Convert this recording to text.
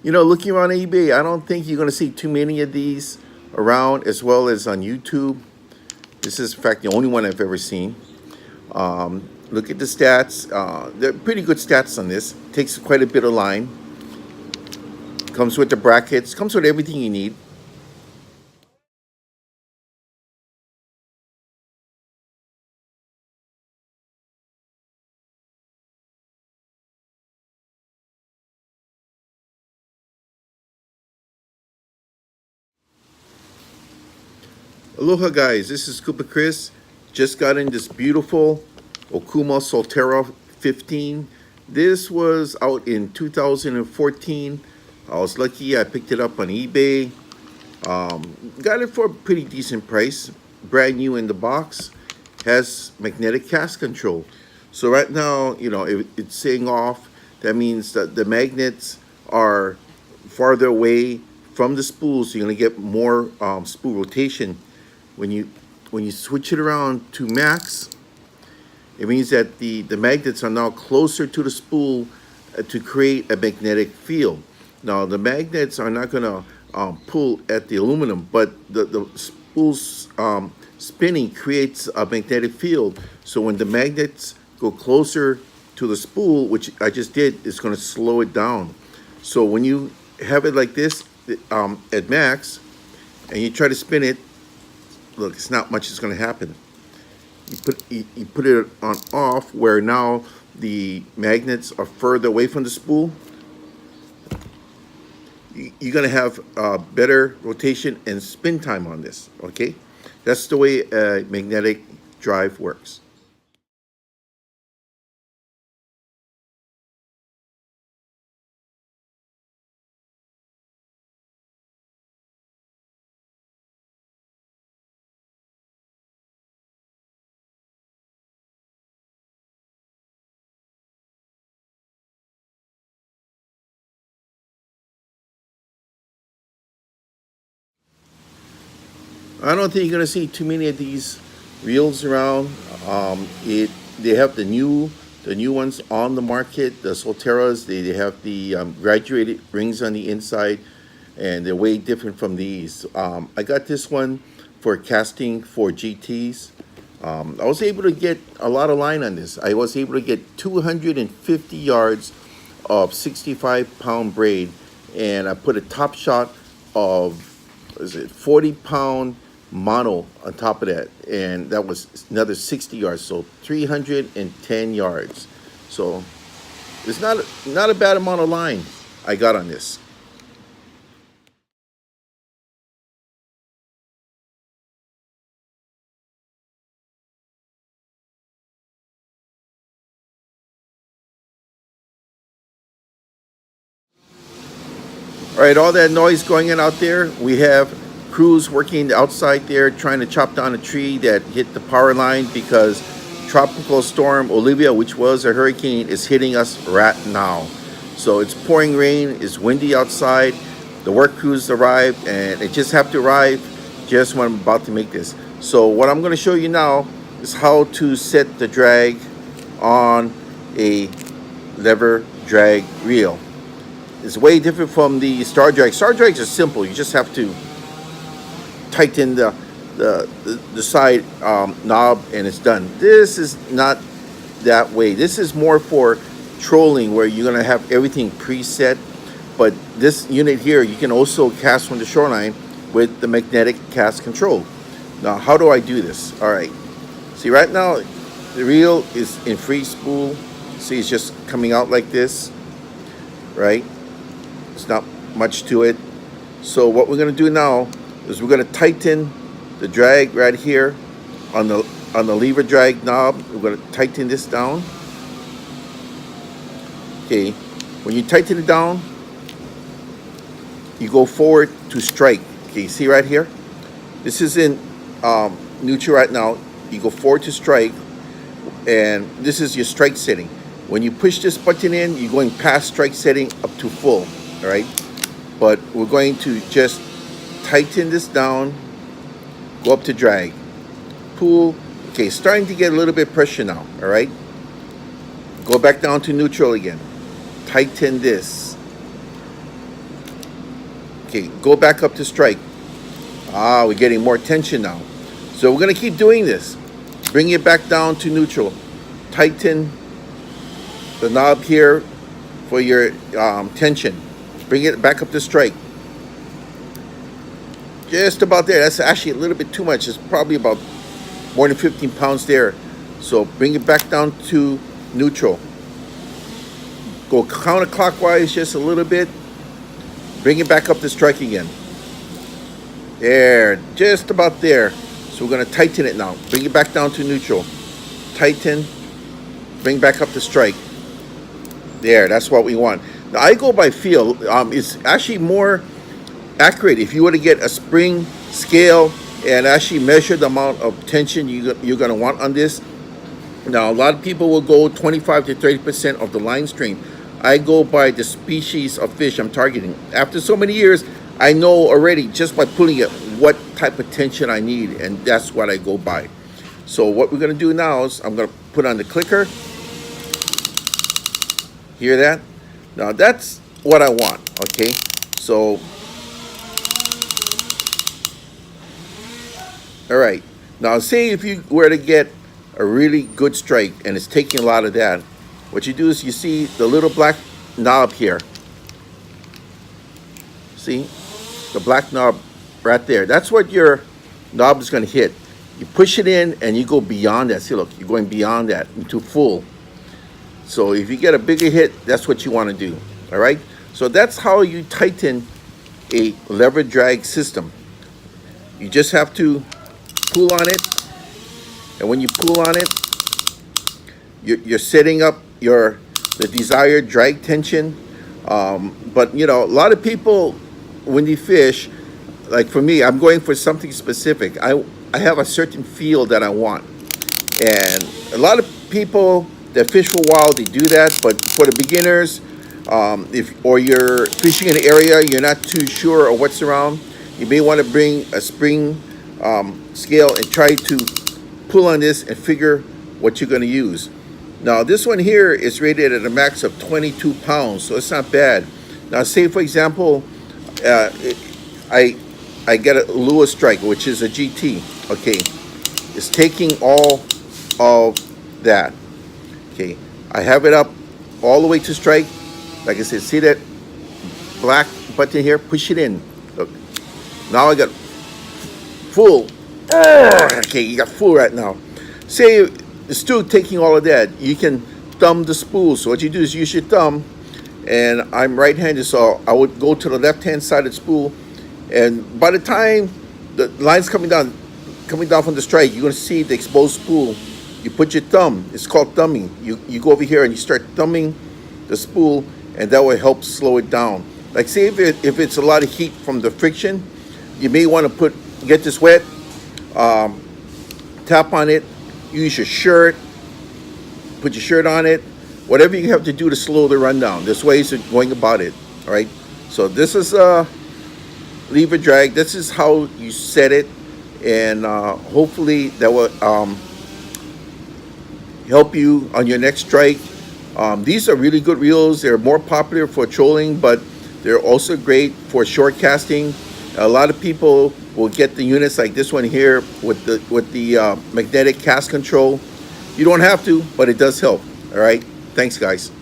You know, looking around eBay, I don't think you're going to see too many of these around, as well as on YouTube. This is, in fact, the only one I've ever seen. Look at the stats. They're pretty good stats on this. Takes quite a bit of line. Comes with the brackets. Comes with everything you need. Aloha, guys. This is Koopa Chris. Just got in this beautiful Okuma Solterra 15. This was out in 2014. I was lucky. I picked it up on eBay. Got it for a pretty decent price. Brand new in the box. Has magnetic cast control. So right now, you know, it's saying off. That means that the magnets are farther away from the spools. So you're gonna get more spool rotation. When you when you switch it around to max, it means that the magnets are now closer to the spool to create a magnetic field. Now, the magnets are not going to pull at the aluminum, but the spool's spinning creates a magnetic field. So when the magnets go closer to the spool, which I just did, it's going to slow it down. So when you have it like this at max and you try to spin it, look, it's not much is going to happen. You put it on off, where now the magnets are further away from the spool. You're going to have better rotation and spin time on this. Okay, that's the way a magnetic drive works. I don't think you're going to see too many of these reels around. It They have the new ones on the market. The Solterras, they have the graduated rings on the inside, and they're way different from these. I got this one for casting for GTs. I was able to get a lot of line on this. I was able to get 250 yards of 65-pound braid, and I put a top shot of, is it 40-pound mono on top of that, and that was another 60 yards, so 310 yards. So it's not a bad amount of line I got on this. All right, all that noise going on out there. We have crews working outside there trying to chop down a tree that hit the power line because Tropical Storm Olivia, which was a hurricane, is hitting us right now. So it's pouring rain, it's windy outside. The work crews arrived, and they just have to arrive just when I'm about to make this. So what I'm going to show you now is how to set the drag on a lever drag reel. It's way different from the Star Drag. Star Drags are simple. You just have to tighten the side knob and it's done. This is not that way. This is more for trolling, where you're gonna have everything preset. But this unit here, you can also cast from the shoreline with the magnetic cast control. Now, how do I do this? All right. See, right now the reel is in free spool. See, it's just coming out like this, right? It's not much to it. So what we're going to do now is we're going to tighten the drag right here on the lever drag knob. We're going to tighten this down. Okay, when you tighten it down, you go forward to strike. Okay, see right here? This is in neutral right now. You go forward to strike, and this is your strike setting. When you push this button in, you're going past strike setting up to full. All right, but we're going to just tighten this down, go up to drag, pull. Okay, starting to get a little bit of pressure now. All right, go back down to neutral again, tighten this, Okay, go back up to strike. Ah, we're getting more tension now. So we're gonna keep doing this. Bring it back down to neutral. Tighten the knob here for your tension. Bring it back up to strike. Just about there. That's actually a little bit too much. It's probably about more than 15 pounds there. So bring it back down to neutral. Go counterclockwise just a little bit. Bring it back up to strike again. There, just about there. So we're gonna tighten it now. Bring it back down to neutral. Tighten, bring back up to strike. There, that's what we want. Now I go by feel. It's actually more accurate if you were to get a spring scale and actually measure the amount of tension you're gonna want on this. Now a lot of people will go 25 to 30% of the line strength. I go by the species of fish I'm targeting. After so many years, I know already just by pulling it what type of tension I need, and that's what I go by. So what we're gonna do now is I'm gonna put on the clicker. Hear that? Now that's what I want, okay? So, all right. Now say if you were to get a really good strike and it's taking a lot of that, what you do is you see the little black knob here. See? The black knob right there. That's what your knob is going to hit. You push it in and you go beyond that. See, look, you're going beyond that into full. So if you get a bigger hit, that's what you want to do. All right? So that's how you tighten a lever drag system. You just have to pull on it. And when you pull on it, you're setting up the desired drag tension. But you know, a lot of people when they fish, like for me, I'm going for something specific. I have a certain feel that I want, and a lot of people that fish for a while, they do that. But for the beginners, if you're fishing in an area you're not too sure of what's around, you may want to bring a spring scale and try to pull on this and figure what you're going to use. Now this one here is rated at a max of 22 pounds, so it's not bad. Now say for example, I get a Lewis Strike, which is a GT. Okay, it's taking all of that. Okay, I have it up all the way to strike. Like I said, see that black button here? Push it in. Look, now I got full. Okay, you got full right now. Say it's still taking all of that. You can thumb the spool. So what you do is use your thumb, and I'm right-handed, so I would go to the left-hand side of the spool, and by the time the line's coming down from the strike, you're gonna see the exposed spool. You put your thumb. It's called thumbing. You go over here and you start thumbing the spool, and that will help slow it down. Like say if it's a lot of heat from the friction, you may want to get this wet, tap on it, use your shirt, put your shirt on it, whatever you have to do to slow the run down. There's ways of going about it. All right. So this is lever drag. This is how you set it, and hopefully that will help you on your next strike. These are really good reels. They're more popular for trolling, but they're also great for short casting. A lot of people will get the units like this one here with the magnetic cast control. You don't have to, but it does help. All right. Thanks, guys.